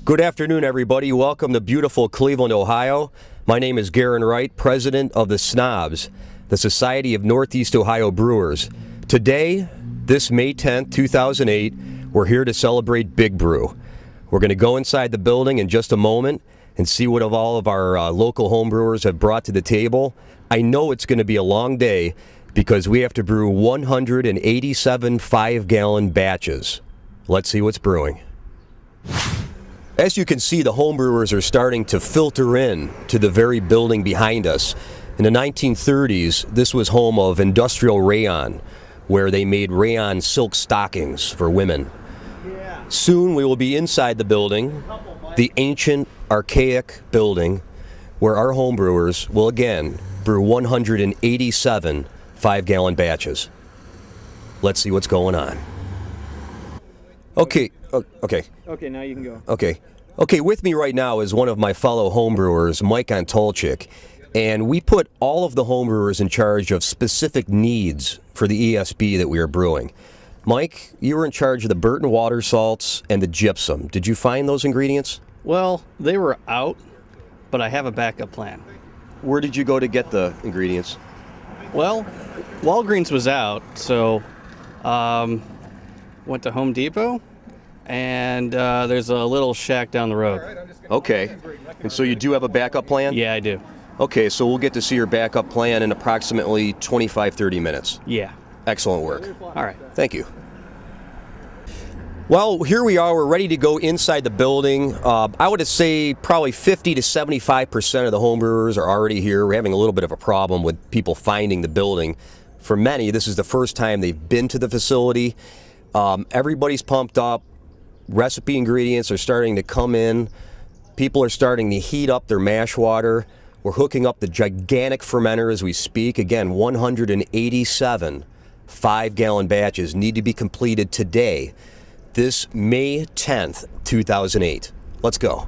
Good afternoon, everybody. Welcome to beautiful Cleveland, Ohio. My name is Garen Wright, president of the SNOBs, the Society of Northeast Ohio Brewers. Today, this May 10th, 2008, we're here to celebrate Big Brew. We're going to go inside the building in just a moment and see what all of our local homebrewers have brought to the table. I know it's going to be a long day because we have to brew 187 5-gallon batches. Let's see what's brewing. As you can see, the homebrewers are starting to filter in to the very building behind us. In the 1930s, this was home of industrial rayon, where they made rayon silk stockings for women. Soon we will be inside the building, the ancient, archaic building, where our homebrewers will again brew 187 5-gallon batches. Let's see what's going on. Okay. Okay, now you can go. Okay, with me right now is one of my fellow homebrewers, Mike Antolchik, and we put all of the homebrewers in charge of specific needs for the ESB that we are brewing. Mike, you were in charge of the Burton water salts and the gypsum. Did you find those ingredients? Well, they were out, but I have a backup plan. Where did you go to get the ingredients? Well, Walgreens was out, so went to Home Depot, and there's a little shack down the road. Okay, and so you do have a backup plan? Yeah, I do. Okay, so we'll get to see your backup plan in approximately 25-30 minutes. Yeah. Excellent work. All right. Thank you. Well, here we are. We're ready to go inside the building. I would say probably 50 to 75% of the homebrewers are already here. We're having a little bit of a problem with people finding the building. For many, this is the first time they've been to the facility. Everybody's pumped up. Recipe ingredients are starting to come in. People are starting to heat up their mash water. We're hooking up the gigantic fermenter as we speak. Again, 187 5-gallon batches need to be completed today, this May 10th, 2008. Let's go.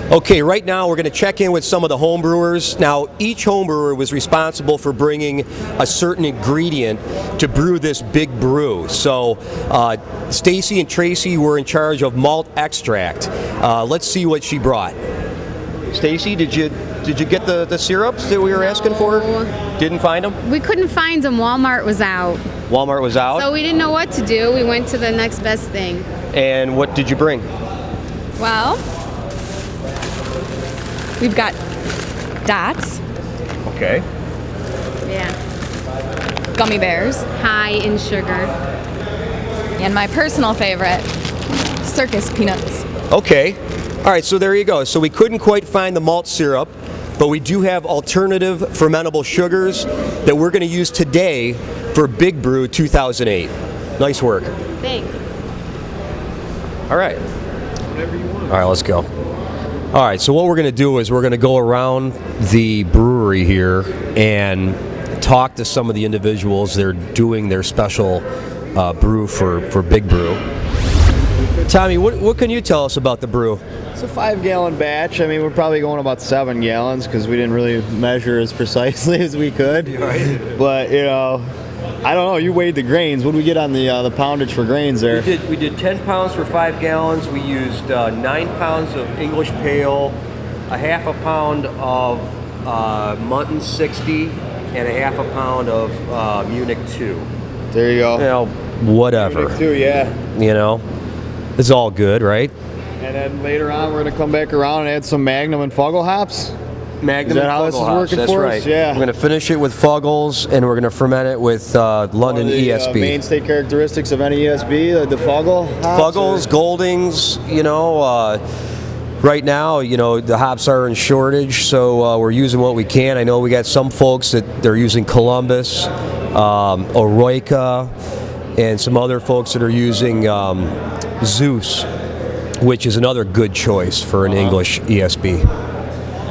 Okay, right now we're going to check in with some of the homebrewers. Now, each homebrewer was responsible for bringing a certain ingredient to brew this Big Brew. So, Stacy and Tracy were in charge of malt extract. Let's see what she brought. Stacy, did you get the syrups that we were asking for? Didn't find them? We couldn't find them. Walmart was out. Walmart was out? So we didn't know what to do. We went to the next best thing. And what did you bring? Well, we've got dots. Okay. Yeah. Gummy bears. High in sugar. And my personal favorite, circus peanuts. Okay. All right, so there you go. So we couldn't quite find the malt syrup, but we do have alternative fermentable sugars that we're going to use today for Big Brew 2008. Nice work. Thanks. All right. Whatever you want. All right, let's go. All right, so what we're going to do is we're going to go around the brewery here and talk to some of the individuals that are doing their special brew for Big Brew. Tommy, what can you tell us about the brew? It's a 5-gallon batch. I mean, we're probably going about 7 gallons because we didn't really measure as precisely as we could. Right. But, you know, I don't know. You weighed the grains. What did we get on the poundage for grains there? We did 10 pounds for 5 gallons. We used 9 pounds of English Pale, a half a pound of Mutton 60, and a half a pound of Munich 2. There you go. You know, whatever. Munich 2, yeah. You know, it's all good, right? And then later on, we're going to come back around and add some Magnum and Fuggle hops. Magnum Is that how this is working That's for right. us? Yeah. We're going to finish it with Fuggles, and we're going to ferment it with London One of the, ESB. mainstay characteristics of any ESB, the Fuggle hops. Fuggles, Goldings, you know, right now, you know, the hops are in shortage, so we're using what we can. I know we got some folks that they're using Columbus, Oroica, and some other folks that are using Zeus, which is another good choice for an English ESB.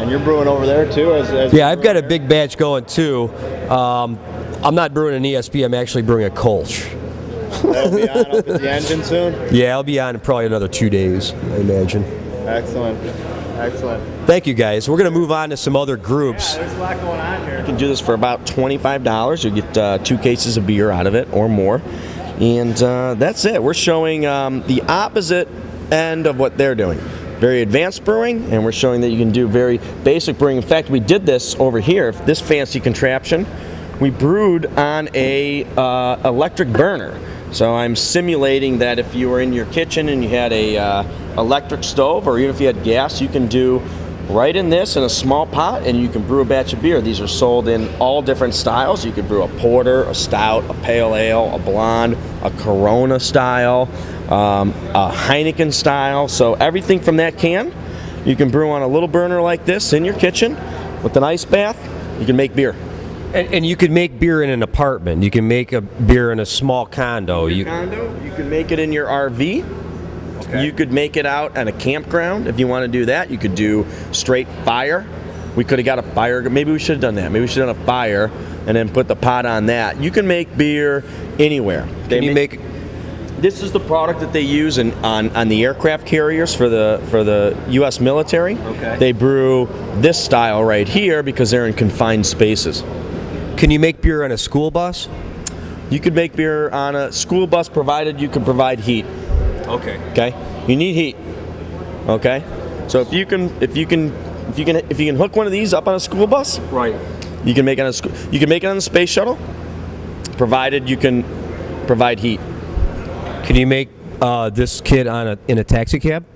And you're brewing over there too? Yeah, I've got a big batch going too. I'm not brewing an ESB, I'm actually brewing a Kolsch. That'll be on up at the engine soon? Yeah, I'll be on in probably another 2 days, I imagine. Excellent. Excellent. Thank you, guys. We're going to move on to some other groups. Yeah, there's a lot going on here. You can do this for about $25. You'll get 2 cases of beer out of it or more. And that's it. We're showing the opposite end of what they're doing. Very advanced brewing, and we're showing that you can do very basic brewing. In fact, we did this over here, this fancy contraption. We brewed on a electric burner. So I'm simulating that if you were in your kitchen and you had a electric stove, or even if you had gas, you can do right in this in a small pot, and you can brew a batch of beer. These are sold in all different styles. You could brew a porter, a stout, a pale ale, a blonde, a Corona style, a Heineken style. So everything from that can, you can brew on a little burner like this in your kitchen with an ice bath. You can make beer. And you can make beer in an apartment. You can make a beer in a small condo. You can make it in your RV. Okay. You could make it out at a campground if you want to do that. You could do straight fire. We could have got a fire. Maybe we should have done that. Maybe we should have done a fire and then put the pot on that. You can make beer anywhere. This is the product that they use on the aircraft carriers for the U.S. military. Okay. They brew this style right here because they're in confined spaces. Can you make beer on a school bus? You could make beer on a school bus provided you can provide heat. Okay. Okay. You need heat. Okay. So if you can hook one of these up on a school bus, Right. you can make it on a space shuttle, provided you can provide heat. Can you make this kit in a taxi cab?